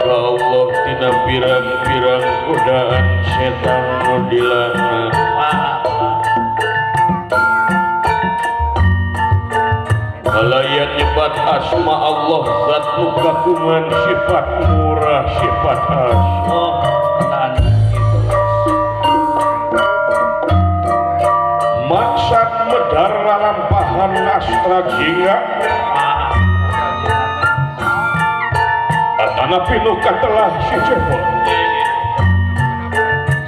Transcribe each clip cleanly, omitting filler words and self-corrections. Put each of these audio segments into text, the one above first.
ka Allah tina pirang-pirang godaan setan nu dilaknat. Halayan nyebat asma Allah zat nu kagungan sifat murah sifat asma. Maksud medar lalampahan astra jingga atana pinuka telah si cepot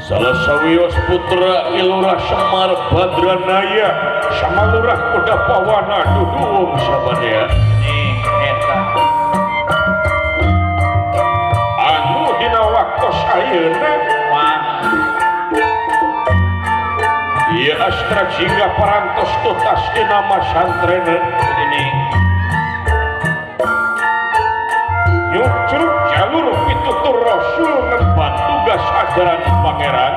salah sawios putra ilurah Semar Badranaya sama lurah kuda pawana duduung sabadea anu dina waktos ayeuna ieu astra jingga parantos tutas dina masantreuna ini nyucruk jalur pitutur rasul ngemban tugas ajaran pangeran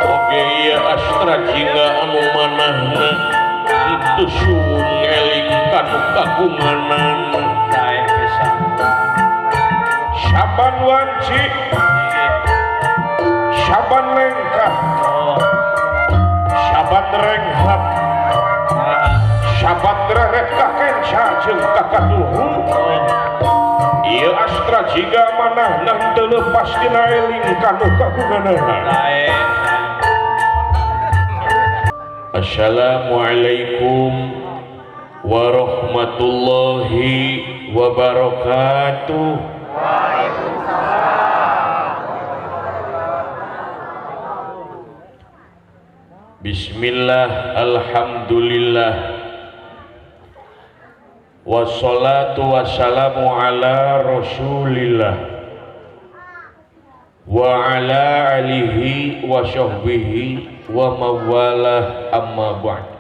oge ieu astra jingga anu manahna itu suung eling kanu kagunganan sae pisan Saban wanci Saban lengkah Saban renghat Saban reret kakenca jeung kakaduhu ieu astra jingga manahna teu leupas tina eling kanu kagunganana. Assalamualaikum warahmatullahi wabarakatuh. Bismillah, alhamdulillah, wassalatu wassalamu ala rasulillah wa ala alihi wa sahbihi wa mawalah amma ba'd.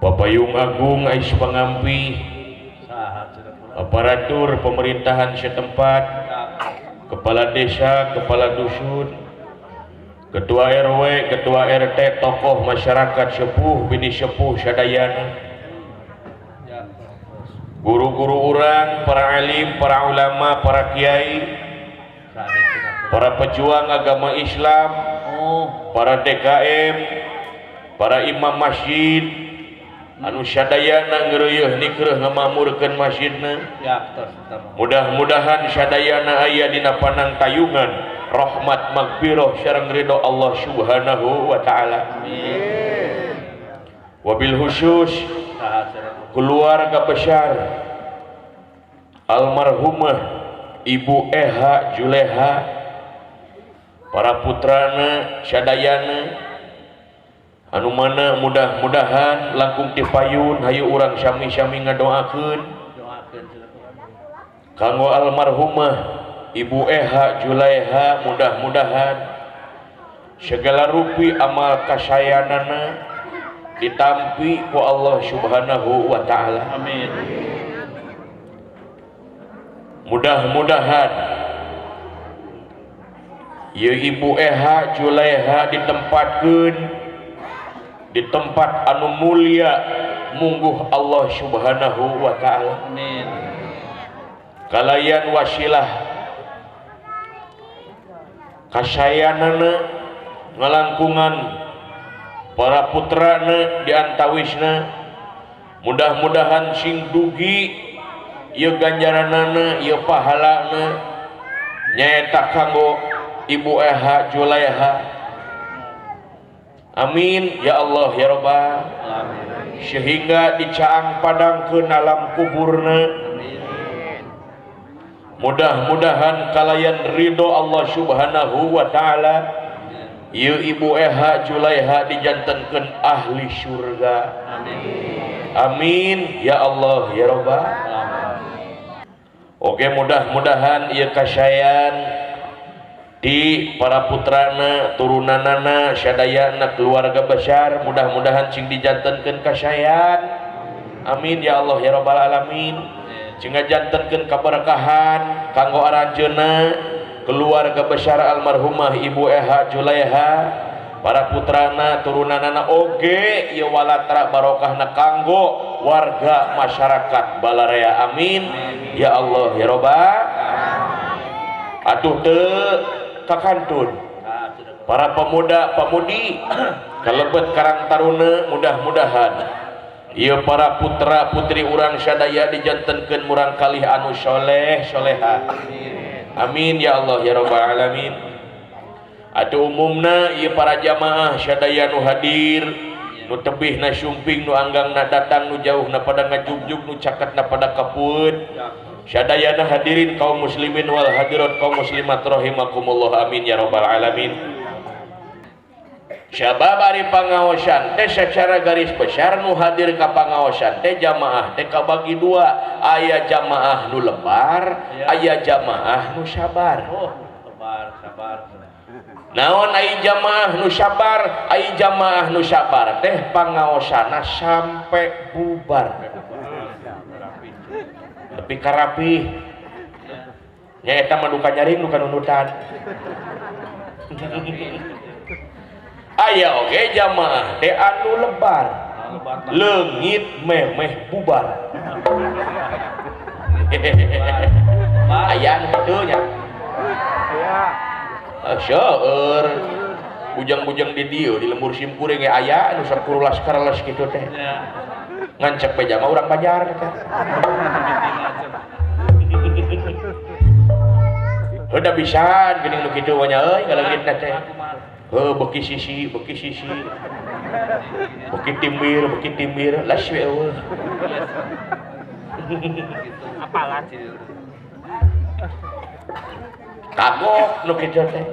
Papayung agung ais pangampi aparatur pemerintahan setempat, kepala desa, kepala dusun, ketua RW, ketua RT, tokoh masyarakat sepuh, bini sepuh sadayana, guru-guru urang, para alim, para ulama, para kiai, para pejuang agama Islam, para DKM, para imam masjid anu sadayana ngeureuh nikreuh ngamamurkeun masjidna. Mudah-mudahan sadayana aya dina panang tayungan rahmat magfirah sareng ridho Allah Subhanahu wa taala. Amin. Wabil khusus keluarga besar almarhumah Ibu Eha Juleha, para putrana sadayana anu mana mudah-mudahan langkung ti payun hayu urang sami-sami ngadoakeun kanggo almarhumah Ibu Eha Julaiha, mudah-mudahan segala rupi amal kasayanana ditampi ku Allah Subhanahu wa taala. Amin. Mudah-mudahan ieu Ibu Eha Julaiha ditempatkeun di tempat anu mulia mungguh Allah Subhanahu wa taala. Amin. Kalayan wasilah kasayanana ngalangkungan para putrana diantawisna, mudah-mudahan sing dugi ieu ganjaranana ieu pahalana nyaeta kanggo Ibu Eha Julaiha. Amin ya Allah ya Rabbal alamin. Sehingga dicaang padangkeun alam kuburna. Mudah-mudahan kalayan ridho Allah Subhanahu wa taala ieu Ibu Eha Julaiha dijantenkeun ahli surga. Amin. Amin ya Allah ya Rabbal alamin. Oke, mudah-mudahan ieu kasayan di para putrana, turunanana, sadayana, keluarga besar, mudah-mudahan sing dijantenkeun kasayan. Amin ya Allah ya Rabbal alamin. Sing ngajantenkeun kaberkahan kanggo aranjeunna keluarga besar almarhumah Ibu Eha Julaiha, para putrana turunanana oge ieu walatra barokahna kanggo warga masyarakat Balarea. Amin ya Allah ya Rabbal. Atuh teu kakantun para pemuda pemudi kalebet karang taruna, mudah-mudahan ieu para putra putri urang sadaya dijantenkeun murang kalih anu soleh soleha. Amin ya Allah ya Rabbal alamin. Atuh umumna ieu para jamaah sadaya nu hadir, nu tebihna sumping, nu anggangna datang, nu jauhna pada ngajug-jug, nu caketna pada kapueut, sadayana hadirin kaum muslimin wal hadirat kaum muslimat rahimakumullah. Amin ya Rabbal alamin. Sabab ari pangaosan teh secara garis besar nu hadir ka pangaosan teh jamaah teh kabagi dua, aya jamaah nu lebar, aya jamaah nu sabar. Lebar sabar. Naon ai jamaah nu sabar, ai jamaah nu sabar teh pangaosana sampai bubar. Tapi karapi nya eta mah duka nyaring duka nunutan. Aya oge jamaah teh anu lebar, leungit memeh bubar. Aya anu kitu nya. Seueur bujang-bujang di dieu di lembur simkuring ge aya anu sakurulas laskar kitu teh. Ngancek pe jama urang Banjar teh. Heuda pisan geuning nu kitu nya euy ngaleungitna teh. Beki sisi, beki timbir, las we eueuh. Apalan Kagok nu kitu teh.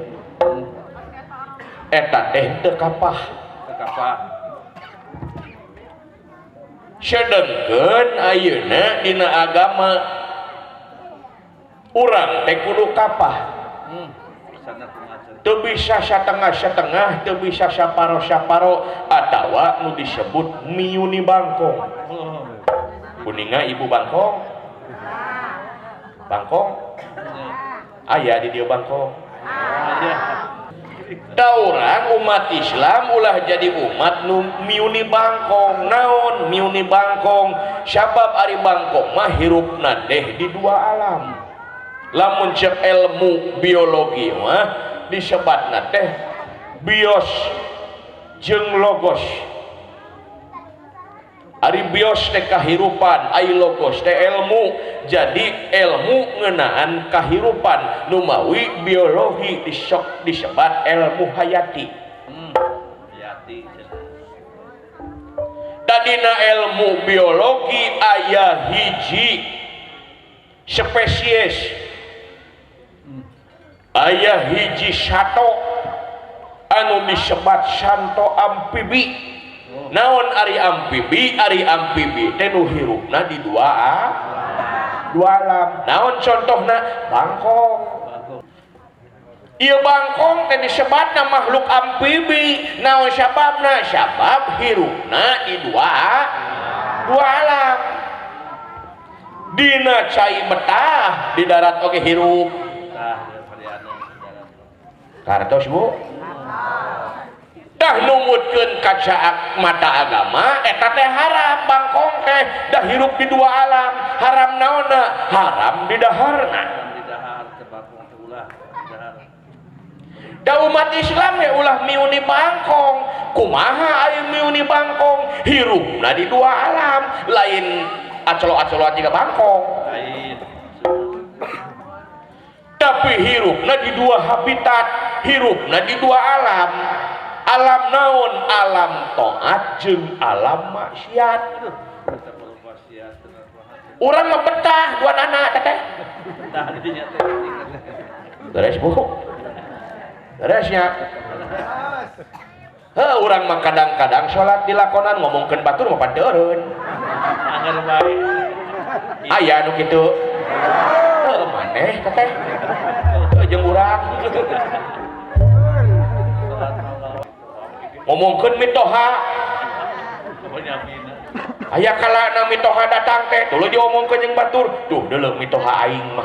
Eta teh teu kapah. Sedengkeun ayeuna dina agama urang teh kudu kapah. Teu bisa satengah-setengah, teu bisa saparo-saparo, atawa nu disebut miuni bangkong. Kuninga ibu bangkong. Bangkong aya di dieu bangkong. Da urang umat Islam ulah jadi umat nu miuni bangkong. Naon miuni bangkong? Sabab ari bangkong mah hirupna teh di dua alam. Lamun cek ilmu biologi mah disebatna teh bios jeung logos. Ari bios teh kahirupan, ai logos teh ilmu. Jadi ilmu ngeunaan kahirupan nu mawi biologi disebat ilmu hayati. Hayati. Dadina ilmu biologi aya hiji spesies, aya hiji sato anu disebat santo amfibi. Naon ari amfibi? Ari amfibi teh nu hirupna di dua alam. Naon contohna? Bangkong. Ieu bangkong teh disebutna makhluk amfibi. Naon sababna? Sabab hirupna di dua alam. Dina cai betah di darat oge hirup. Kartos Bu. Dah numutkeun kaca mata agama eta teh haram bangkong teh dah hirup di dua alam. Haram naonna? Haram di daharna. Da umat Islam ya ulah miuni bangkong. Kumaha aya miuni bangkong? Hirupna di dua alam, lain acolo-acolo juga bangkong. Tapi hirupna di dua habitat, hirupna di dua alam. Alam naon? Alam taat jeung alam maksiat. Urang mah betah dua anak teh. Beres Bu. Beresnya. Urang mah kadang-kadang salat dilakonan ngomongkeun batur mah panteureun. Angger bae. Aya anu kitu. Maneh teh. Jeung urang. Ngomongkeun mitoha. Aya kalana mitoha datang teh, tuluy diomongkeun jeung batur. Duh, deuleuh mitoha aing mah.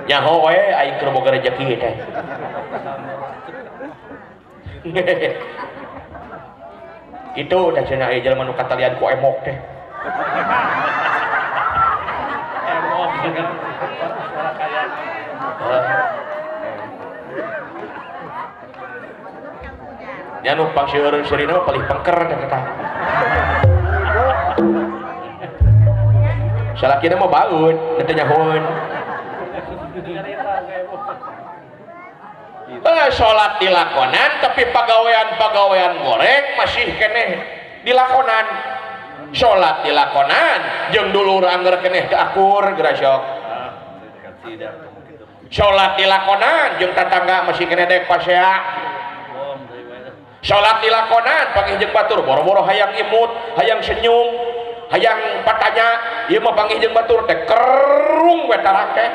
Nyaho we aing keur boga rezeki teh. Itu udah cenah aya jelema nu katalian ku emok teh. Emok dengan suara kayak Ya nu pangseureun sirina mah palih pengker eta. Salakina mah baeud, teu nyahoeun. Sholat dilakonan tapi pagawean goreng masih keneh dilakonan. Sholat dilakonan jeung dulur angger keneh teu akur geura sok. Sholat dilakonan jeung tatangga masih keneh dek pasea. Sholat dilakonan panggih jeung batur boro-boro hayang imut, hayang senyum, hayang patanya, ieu mah panggih jeung batur teh kerung we tarang teh.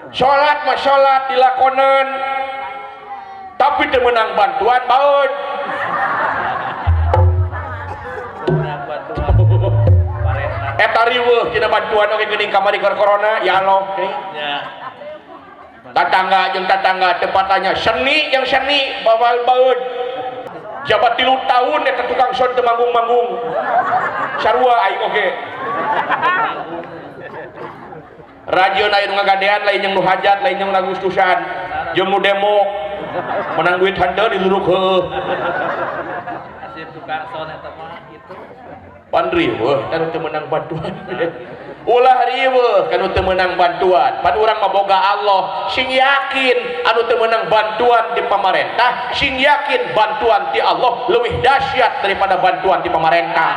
Sholat mah sholat dilakonan tapi teu meunang bantuan baeud. Eta riweuh cenah bantuan oge geuning kamari keur corona ya Allah. Tatangga jeung tatangga tepatnya seni yang seni baeud. Jabat 3 tahun eta tukang son teu manggung-manggung. Sarua aing oge. Radio lain ngagadean lain yang nu hajat lain yang Agustusan jeung nu demo menang duit handeuh diluruk heuh asip tukang son eta mah kitu pan riweuh kan teu meunang bantuan ulah riweuh kan teu meunang bantuan pan urang mah boga Allah sing yakin anu teu meunang bantuan di pamarentah sing yakin bantuan ti Allah leuwih dahsyat daripada bantuan di pamarentah.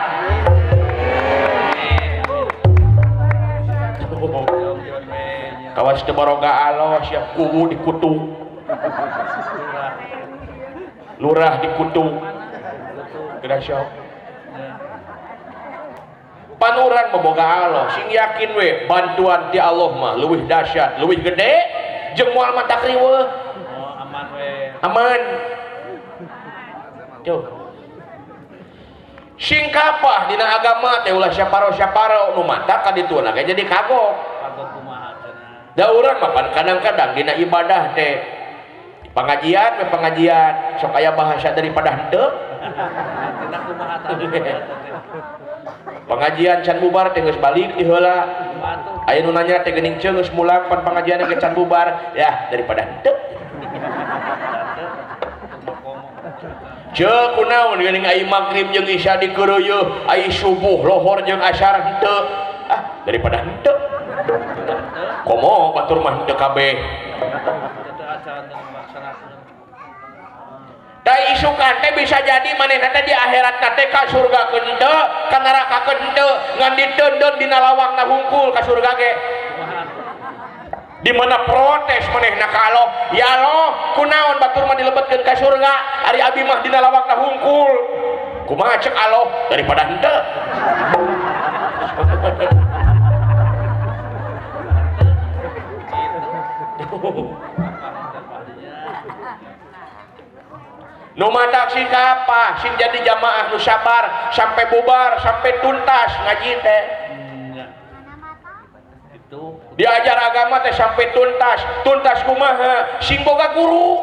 Kawas teu baroga Allah siap kuwu dikutuk. Lurah dikutuk. Geura sok. Pan urang boga Allah sing yakin we bantuan ti Allah mah leuwih dahsyat, leuwih gede jeung moal mantak riweuh. Oh, aman we. Aman. Tuh. Sing kapah dina agama teh ulah syaparo-syaparo nu mantak ka dituna ge jadi kagok. Kagok kumaha cenah. Da urang mah kadang-kadang dina ibadah teh pengajian sok aya bahasa daripada henteu. Tina kumaha tah. Pengajian can bubar teh geus balik di heula. Aya nu nanya teh geuning ceung geus mulang pan pengajian ge can bubar. Ya daripada henteu. Ceuk kunaon geuning ai magrib jeung isya dikeureueuh, ai subuh lohor jeung asyar henteu. Ah daripada henteu. Komo batur mah henteu kabeh. Da isukan teh bisa jadi manehna teh di akhirat teh ka surga henteu, ka neraka henteu, ngan diteundeun dina lawangna hungkul ka surga ge. Di mana protes manehna ka Allah, ya Allah, kunaon batur mah dilebetkeun ka surga, ari abi mah dina lawangna hungkul. Kumaha ceuk Allah daripada henteu. Nu matak sing apa? Sing jadi jamaah nu sabar sampai bubar sampai tuntas ngaji teh. Itu Diajar agama teh sampai tuntas. Tuntas kumaha? Sing boga guru.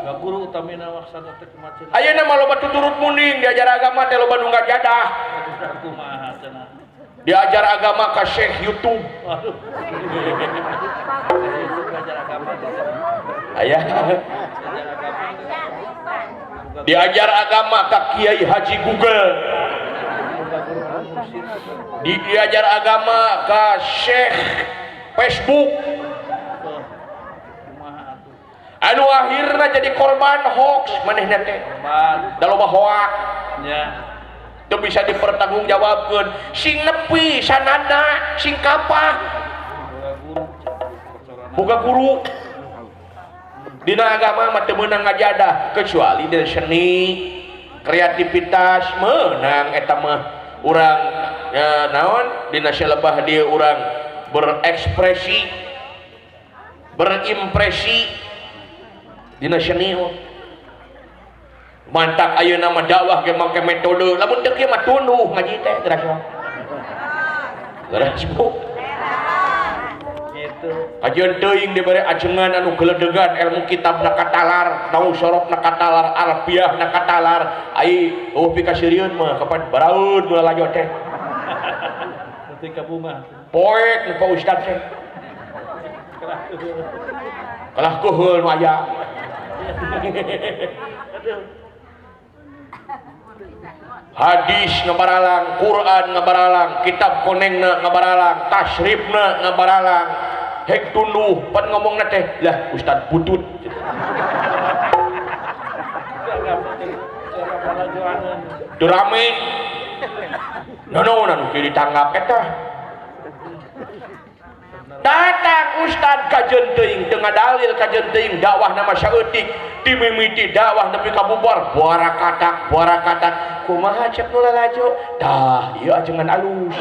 boga guru utamina maksana teh kumaha. Ayeuna mah loba tuturut munding diajar agama teh loba nu ngajadah. Kumaha cenah. Diajar agama ka Syekh YouTube. Waduh. Belajar agama. Aya. Diajar agama ka Kiai Haji Google. Diajar agama ka Syekh Facebook. Anu akhirna jadi korban hoax manehna teh. Da loba hoax. Ya. Teu bisa dipertanggungjawabkeun. Sing nepi sanana, sing kapah. Boga guru. Dina agama mah teu meunang ngajadah kecuali dari seni, kreativitas meunang eta mah urang naon dina salebah dieu urang berekspresi, berimpresi dina seni. Mantak ayeuna mah dakwah ge make metode, lamun teu kieu mah tunduh ngaji teh geura sok. Geura sok. Gitu. Gitu. Kajian teuing dibere ajengan anu geledegan ilmu kitab na katalar, naung sorop na katalar, alfiah na katalar. Ai eueuh pikasirieun mah kapan baraud ulah lanjut teh. Ketika buma. Poek nu Pak Ustad teh. Kalah kuheul nu aya. Hadis ngabaralang, Quran ngabaralang, kitab konengna ngabaralang, tasrifna ngabaralang. Hek tunduh pan ngomongna teh lah Ustad Butut. Teu rame. Nono anu kieu ditanggap eta. Datang Ustad kajeun teuing teu ngadalil kajeun teuing dakwahna mah saeutik ti mimiti dakwah nepi ka bubar buara katak kumaha cek nu lalajo tah ieu ajengan alus.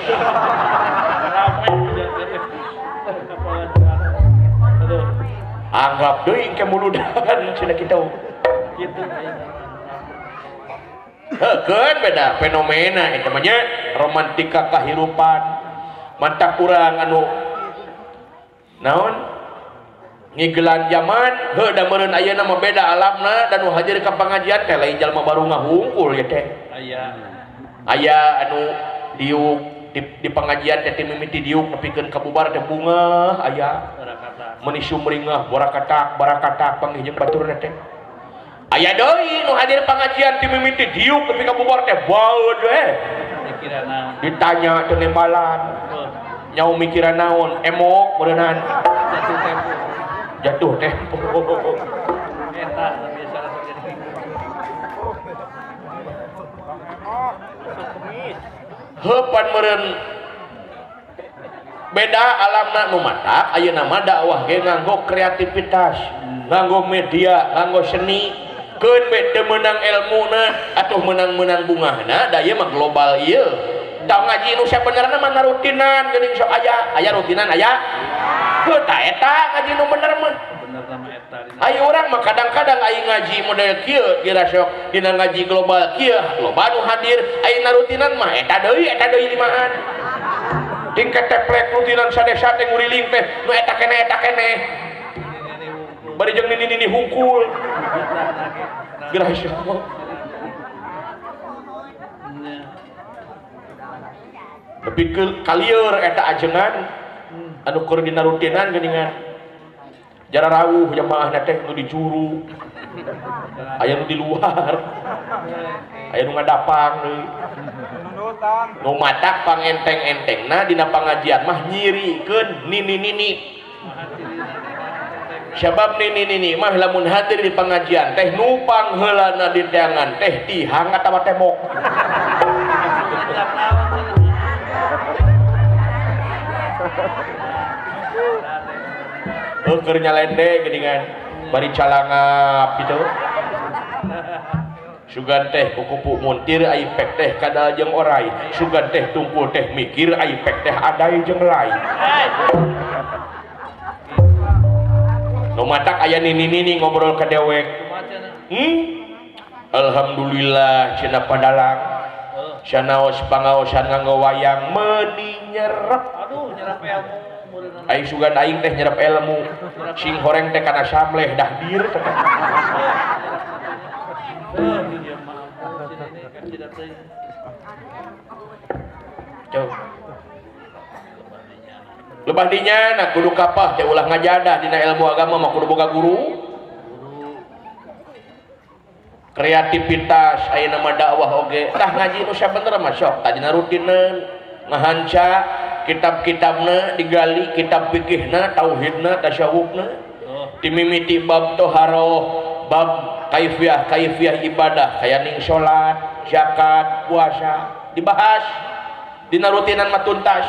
Anggap deui ke muludan cenah kitu. Gitu. Heukeun beda fenomena eta mah nya romantika kahirupan. Mantap urang anu naon ngigelan zaman heuh da meureun ayeuna mah beda alamna dan nu hadir ka pangajian teh lain jalma baru ngahungkul ya teh. Aya anu diuk di pengajian teh mimiti diuk nepikeun ka bubar teh bunga aya. Meni sumringah barakatak panggih jeung baturna teh. Aya deui nu hadir pengajian ti mimiti diuk nepi ka bubar teh baeud we. Ditanya teu nembalan. Nyau mikiran naon emok berenang jatuh tempo hepan meren beda alamna nu matak ayeuna mah dakwah ge nganggo kreativitas nganggo media nganggo seni keun be teu meunang ilmuna atuh meunang-meunang bungahna da ieu mah global ieu. Tau ngaji nu sabenerna mah rutinan geuning sok aya rutinan aya heuh tah eta ngaji nu bener mah bener mah eta aya urang mah kadang-kadang aya ngaji model kieu dirasok dina ngaji global kieu loba nu hadir aya rutinan mah eta deui limahan tingkat teplek rutinan sadesa teh nguriling teh nu eta keneh bari jeung nini hungkul gerasok tapi kalieur eta ajengan anu keur dina rutinan geuningan jara rawuh jamaahna teh nu di juru aya nu di luar aya nu ngadapang deui nu matak pangenteng-entengna dina pangajian mah nyirikeun nini sabab nini mah lamun hadir di pengajian teh nupang heulana di teangan teh tihang atawa tembok. Keur nyalende geuningan bari calangap kitu. Sugan teh kukupu muntir ai pek teh kadal jeung orai. Sugan teh tungkul teh mikir ai pek teh adai jeung lai. Nu matak aya nini ngobrol ka dewek. Alhamdulillah cenah padalang. Sanaos pangaosan nganggo wayang meuni nyerep. Aduh nyerep ilmu. Aing sugan aing teh nyerep ilmu. Sing horeng teh kana samleh dah dir teh. Lebah dinya na kudu kapah teh ulah ngajadah dina ilmu agama mah kudu boga guru. Kreativitas ayeuna mah dakwah oge tah ngaji nu sabener mah sok tadina rutinan ngahanca kitab-kitabna digali kitab fikihna tauhidna tasyawufna timimiti bab toharoh bab kaifiah ibadah kayaning salat zakat puasa dibahas dina rutinan mah tuntas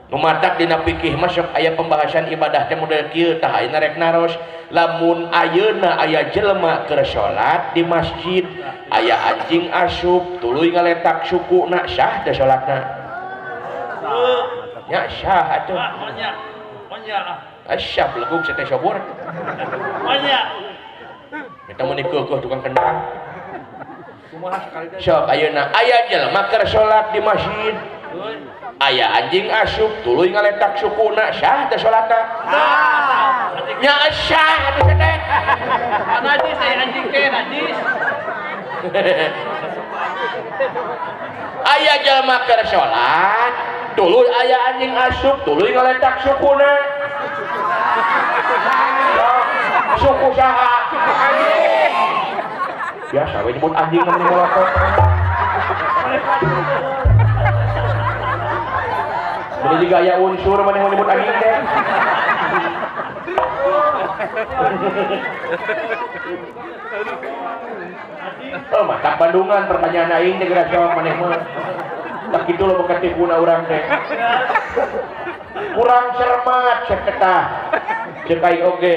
nu matak dina fikih masuk aya pembahasan ibadah teh model kieu tah ayeuna rek naros lamun ayeuna aya jelema keur salat di masjid aya anjing asup tuluy ngaletak sukuna sah teh salatna nya sah atuh asyaf leguk teh sobor eta mun dikeuh tukang kendang kumaha sekali sok ayeuna aya jelema keur salat di masjid aya anjing asup tuluy ngaletak sukuna syah teh salatna nya syah teh teh najis saya anjing teh najis aya jalma keur salat tuluy aya anjing asup tuluy ngaletak sukuna suku saha biasa we nyebut anjing namanya ngelokok ini juga aya unsur mana yang nyebut anjing teh oh matak Bandungan pertanyaan aing teh geura jawab maneh mah tak kitu lo boga tipuna urang teh kurang cermat cek eta cek aing oge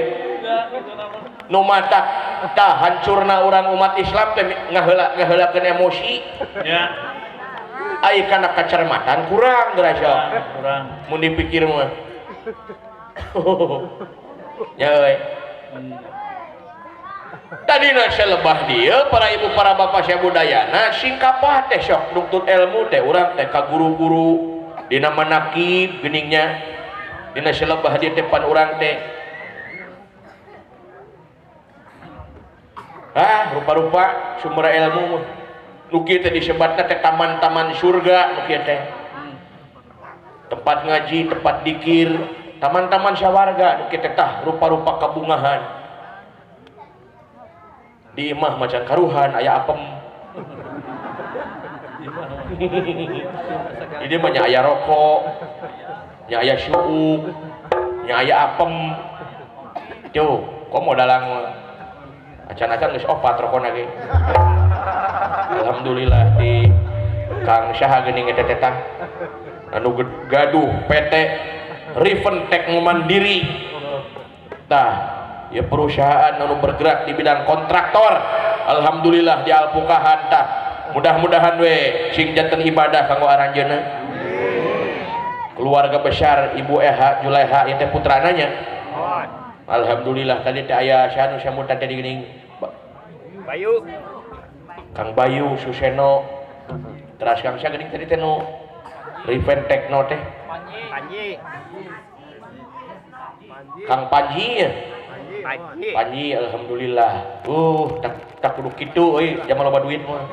nu matak tah hancurna urang umat Islam teh ngaheulakeun emosi ya ai kana kacermatan kurang geura jawab kurang mun dipikir mah ya euy tadina selebah dia para ibu para bapak sia budayana sing kapah teh sok nuntut ilmu teh urang teh ka guru-guru dina manakib geningnya dina selebah dia depan urang teh rupa-rupa sumber ilmu nu kieu teh disebatna teh taman-taman surga nu kieu teh tempat ngaji tempat dikir taman-taman syawarga nu kieu teh tah rupa-rupa kabungahan di imah macan karuhan aya apem ini mah nya aya rokok nya aya syuuk nya aya apem tuh kok modalang acan-acan geus opat rokona ge alhamdulillah di Kang Syaha geuning eta teh tah anu gaduh PT Riventek Mandiri tah ya perusahaan anu bergerak di bidang kontraktor alhamdulillah di Alpukahan tah mudah-mudahan we sing janten ibadah kanggo aranjeunna keluarga besar Ibu Eha Julaiha ieu teh putrana nya alhamdulillah tadi teh aya sanu samutan teh geuning Bayu Kang Bayu Suseno teras Kang Sya geuning tadi teh nu Riventek no teh Panji Kang Panji ya Panji alhamdulillah tak kudu kitu euy jamal loba duit mah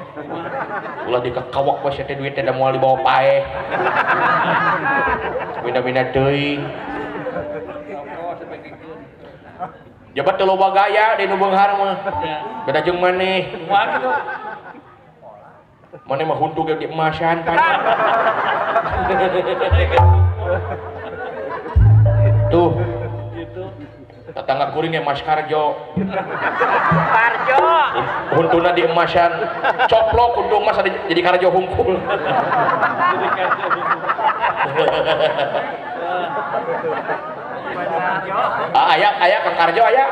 ulah dikakawak we teh duit teh da moal dibawa paeh mina-mina teuing jabat teu loba gaya di nu beunghar mah beda jeung maneh wah gitu maneh mah huntu ge di emasan pan tuh tetangga kuring Mas Karjo huntuna di emasan coplok untuk emas jadi Karjo hungkul aya Kang Karjo aya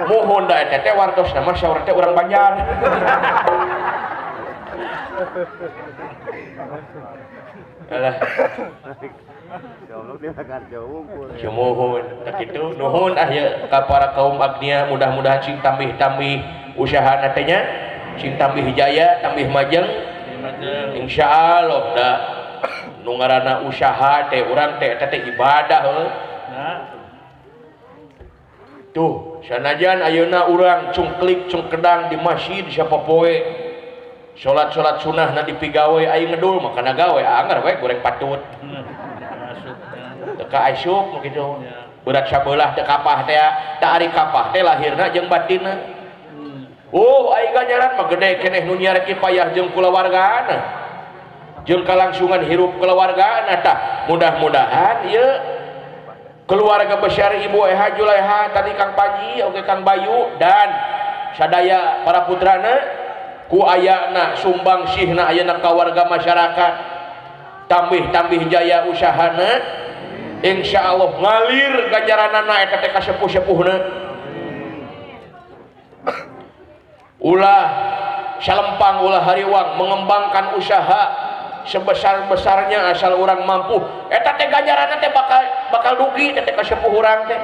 muhun da eta teh wartos nama saur teh urang Banjar alah Cumuhun, tak itu nuhun ya ka para kaum agnia mudah-mudahan sing tambih-tambih usaha natenya sing tambih jaya tambih majeng insyaallah da nu ngaranna usaha teh urang teh eta teh ibadah heuh tuh sanajan ayeuna urang cungklik cungkedang di masjid siapa poe salat sunah na dipigawe aing ngedul mah kana gawe anggar we goreng patut teka asyuk gitu berat sabeulah teu kapah teh teu ari kapah teh lahirna jeung batinna aing ganjaran mah gede keneh nu nyiareki payah jeung kulawargana jeung kalangsungan hirup kulawargana tah mudah-mudahan ieu keluarga besar Ibu Eha Julaiha tadi Kang Panji oge Kang Bayu dan sadaya para putrana ku ayana sumbang sihna ayeuna ka warga masyarakat tambih jaya usahana insyaallah ngalir ganjaranana eta teh ka sepuh-sepuhna ulah salempang ulah hariwang mengembangkan usaha sebesar-besarnya asal orang mampu eta teh ganjaranna teh bakal dugi teh ka sepuh urang teh